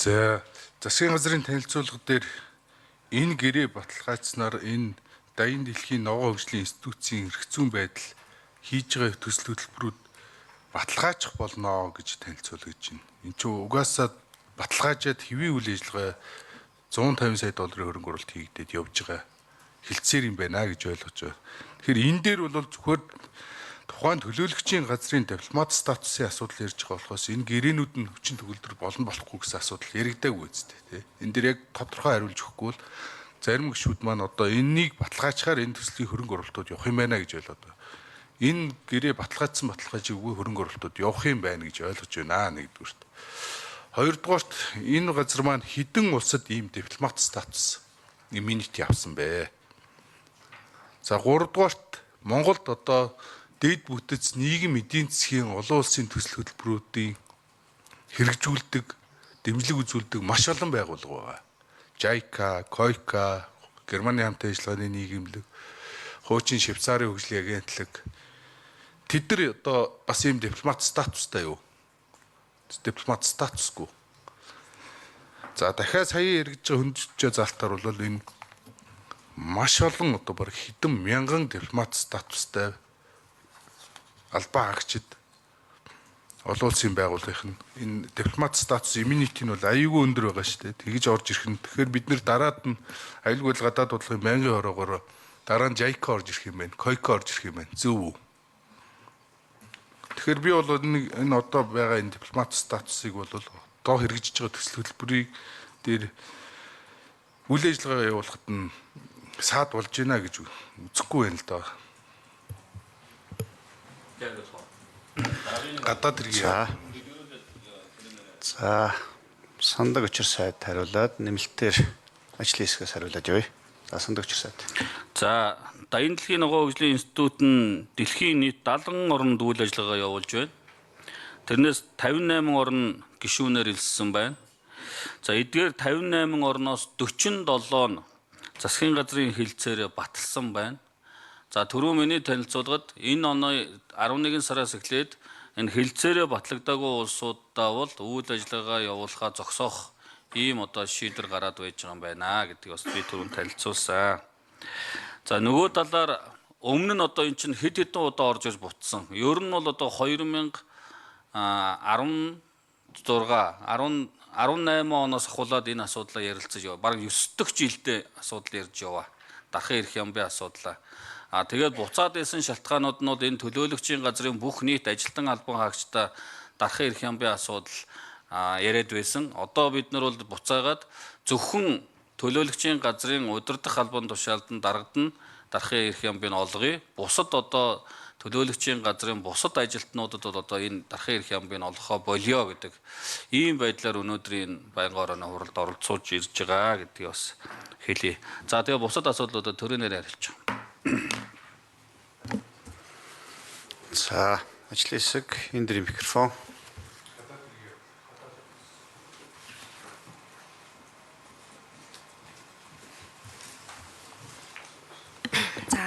За засгийн газрын танилцуулга дээр энэ гэрээ баталгаажснаар энэ Даян дэлхийн ногоон хөгжлийн институтийн эрх зүйн байдал хийж байгаа төсөл хөтөлбөрүүд баталгаажих болно гэж танилцуулж байна. Энд чинь угаасаа баталгаажаад хэвийн үйл ажиллагаа 150 сая долларын хөрөнгө оруулалт хийгдээд явж байгаа хэлцээр юм байна гэж ойлгож байгаа. Тэгэхээр энэ дээр бол зөвхөн тухайн төлөөлөгчийн газрын дипломат статусын асуудал ярьж байгаа болохоос энэ гэрээнүүд нь хүчин төгөлдөр болно болохгүй гэсэн асуудал яригдаагүй үстэй тий. Энэ дээр яг тодорхой хариулж өгөхгүй бол зарим гишүүд маань одоо энэнийг баталгаажихаар энэ төслийн хөрөнгө оруулалтууд явах юм байна гэж ойлгоод байна. Энэ гэрээ баталгаажгүй хөрөнгө оруулалтууд явах юм байна гэж ойлгож байна нэгдүгürt. Хоёрдугаарт энэ газар маань хэдэн улсад ийм дипломат статус имmunity авсан бэ? За гуравдугаарт Монголд одоо дэд бүтэц нийгэм эдийн засгийн олон улсын төсөл хөтөлбөрүүдийн хэрэгжүүлдэг, дэмжлэг үзүүлдэг маш олон байгууллага байгаа. JICA, COICA, Германы хамт ажиллагааны нийгэмлэг, хуучин Швейцарын хөгжлийн агентлаг тэд нар одоо бас ийм дипломат статустай юу? Дипломат статусгүй. За дахиад сая яригдж байгаа хүндрэлтэй залтаар бол энэ маш олон одоо баг хэдэн мянган дипломат статустай албан хаагчид олон улсын байгууллагын энэ дипломат статус имmunity нь бол аюулгүй өндөр байгаа шүү дээ. Тэгж орж ирэх нь. Тэгэхээр бид нэр дараад нь аюулгүй гадаад бодлогын байнгын хороогоор дараа нь JICA орж ирэх юм байна. COICA орж ирэх юм байна. Зөв үү? Тэгэхээр би бол энэ одоо байгаа энэ дипломат статусыг бол одоо хэрэгжиж байгаа төсөл хөтөлбөрийг дээр үйл ажиллагаа явуулахад нь саад болж байна гэж үзэхгүй байна л доо. Гадаад хэрэг. За сандаг өчир сайд хариулаад нэмэлтээр ажлын хэсгээс хариулаад явъя. За сандаг өчир сайд. За Даян дэлхийн ногоон хөгжлийн институт нь дэлхийн нийт 70 орнд үйл ажиллагаа явуулж байна. Тэрнээс 58 орн гишүүнээр илссэн байна. За эдгээр 58 орноос 47 нь засгийн газрын хэлцээр баталсан байна. За түрүү миний танилцуулгад энэ оны 11 сараас эхлээд энэ хэлцээрээ батлагдаагүй улсуудаа бол үйл ажиллагаа явуулахаа зогсоох ийм одоо шийдвэр гараад байж байгаа юм байна гэдгийг бас би түрүүн танилцуулсан. За нөгөө талаар өмнө нь одоо эн чинь хэд хэдэн удаа орж ирж бутсан. Ер нь бол одоо 18 оноос ахуулаад энэ асуудлаа ярилцаж яваа. Бараг 9 дахь жилдээ асуудал ярьж яваа. Дархан ирэх юм бэ асуудлаа. Тэгээд буцаад исэн шалтгаанууд нь энэ төлөөлөгчийн газрын бүх нийт ажилтан албан хаагчдаа дархан ирэх юм бэ асуудал яриад байсан. Одоо бид нар бол буцаагаад зөвхөн төлөөлөгчийн газрын удирдах албан тушаалд нь дарагдана дархан ирэх юм бэ олгоё. Бусад одоо төлөөлөгчийн газрын бусад ажилтнуудад бол одоо энэ дархан ирэх юм бэ олгохоо болио гэдэг ийм байдлаар өнөөдрийн байнгын орооны хуралд оролцуулж ирж байгаа гэдгийг бас хэлье. За тэгээ бусад асуудлуудад төрөнөр ярилж байгаа. За ажлын хэсэг энэ дэрийн микрофон.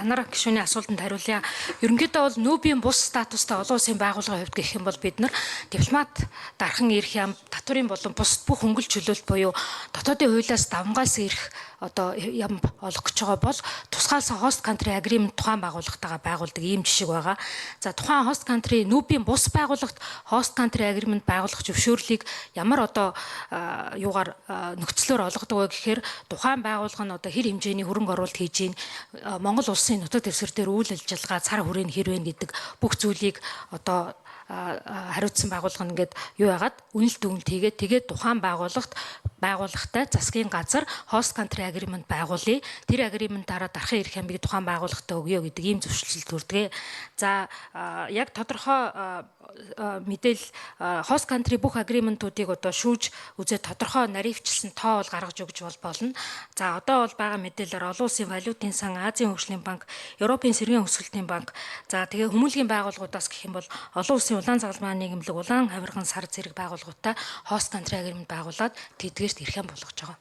Анар гишүүний асуултанд хариулъя. Ерөнхийдөө бол нүүбийн бус статустай олон улсын байгууллагын хувьд гэх юм бол бид нар дипломат дархан ирэх юм, татврын болон бус бүх хөнгөлт чөлөөлт буюу дотоодын хуулиас давмгаас ирэх одоо юм олох гэж байгаа бол тусгаалсан host country agreement тухайн байгууллагатайгаа байгуулдаг ийм жишг байгаа. За тухайн host country нүүбийн бус байгууллагт host country agreement байгуулах зөвшөөрлийг ямар одоо юугаар нөхцлөөр олгодог вэ гэхээр тухайн байгууллага нь одоо хэр хэмжээний хөрөнгө оруулалт хийж ийн Монгол улсын нутаг дэвсгэр дээр үйл ажиллагаа цар хүрээний хэр вэ гэдэг бүх зүйлийг одоо хариуцсан байгууллага ингээд юу яагаад үнэлт дүгнэлт тэгээд тухайн байгууллагатай засгийн газар host country agreement байгуулъя. Тэр agreement-аараа дархан ирэх ямбыг тухайн байгууллагатай өгье гэдэг ийм зөвшөөрлөлт хүрдэг. За яг тодорхой мэдээлэл host country бүх agreement-уудыг одоо шүүж үзээ тодорхой нарийнчилсан тоо бол гаргаж өгч болно. За одоо бол байгаа мэдээлэлээр олон улсын валютын сан, Азийн хөгжлийн банк, Европын сэргийн өсгөлтийн банк, за тэгээ хүмүүнлэгийн байгууллагуудаас гэх юм бол олон улсын улаан загалмай нийгэмлэг, улаан хавирган сар зэрэг байгууллагуудтай host country agreement байгуулад тэдгээрт ирэх юм болгож байгаа.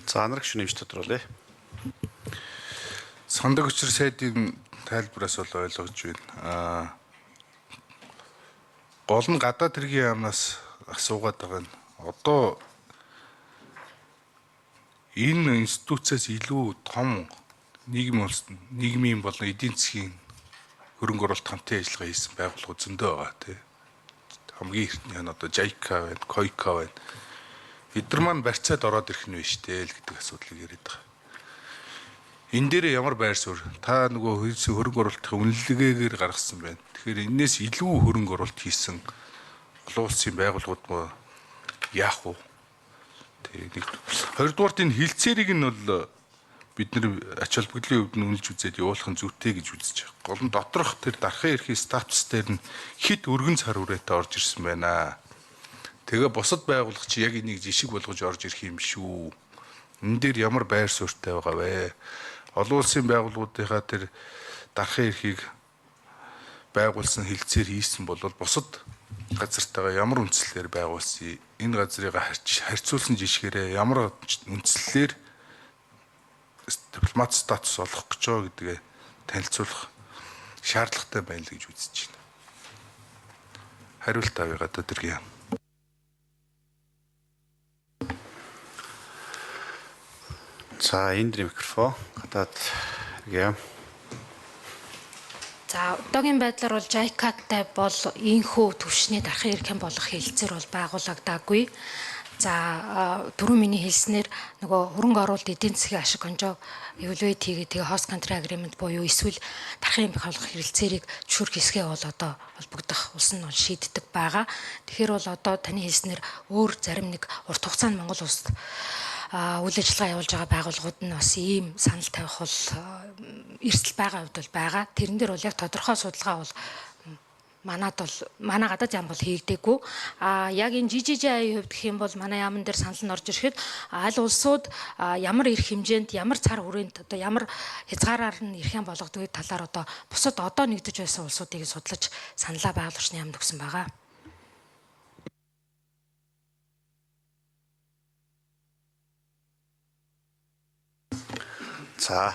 За анар гишүүний нэмж тодруулъя. Сандаг өчир сайдын тайлбараас бол ойлгож байна. Гол нь гадаад хэргийн яамнаас асуугаад байгаа нь одоо энэ институцээс илүү том нийгмийн болон эдийн засгийн хөрөнгө оруулалт хамтын ажиллагаа хийсэн байгууллагууд зөндөө байгаа тийм. Хамгийн эртний нь одоо JICA байна, KOICA байна. Эдгээр маань барьцаад ороод ирэх нь вэ штэ л гэдэг асуудлыг яриад байгаа. Энэ дээр ямар байр суурь? Та нөгөө хөрөнгө оруулалтын үнэлгээгээр гаргасан байна. Тэгэхээр энээс илүү хөрөнгө оруулалт хийсэн олон улсын байгууллагууд яах вэ? Тэгээ нэг хоёрдугаарт энэ хилцээрийг нь бол бид нар ач холбогдлын хувьд нь үнэлж үзээд явуулах нь зүйтэй гэж үзэж байгаа. Гол нь доторх тэр дархан эрхийн статус дээр нь хит өргөн цар хүрээтэй орж ирсэн байна. Тэгээ бусад байгууллага чи яг энийг жишг болгож орж ирэх юм шүү. Энэ дээр ямар байр суурьтай байгаа вэ? Олон улсын байгууллагуудынхаа тэр дархан эрхийг байгуулсан хилцээр хийсэн бол бусад газартайгаа ямар үндслэлээр байгуулсан, энэ газрыг харьцуулсан жишгээрээ ямар үндслэлээр дипломат статус олох гэж байгаа гэдгээ танилцуулах шаардлагатай байна л гэж үзэж байна. Хариулт авъя гадаад хэргийн. За энэ микрофон гадаад хэргийн. За одоогийн байдлаар бол JICA-тай бол ийхүү төвшний дархан эрхэм болох хэлэлцээр бол байгуулагдаагүй. За түрүү миний хэлснээр нөгөө хөрөнгө оруулалт эдийн засгийн ашиг онжоо evaluate хийгээд тэгээ host country agreement буюу эсвэл дархан эрхэм болох хэлэлцээрийг зөвшөөрөх хэсгээ бол одоо холбогдох улс нь бол шийддэг байгаа. Тэгэхээр бол одоо таны хэлснээр өөр зарим нэг урт хугацаанд Монгол улсад үйл ажиллагаа явуулж байгаа байгууллагууд нь бас ийм санал тавих бол эрсдэл байгаа хувьд бол байгаа. Тэрэн дээр бол яг тодорхой судалгаа бол манай гадаад яам бол хийгдээгүй. Яг энэ JJI хувьд гэх юм бол манай яамн дээр санал нь орж ирэхэд аль улсууд ямар эрх хэмжээнд, ямар цар хүрээнд одоо ямар хязгаараар нь эрх юм болгодог талаар одоо бусад одоо нэгдэж байсан улсуудыг судлаж саналаа байгуулагчны яамд өгсөн байгаа. За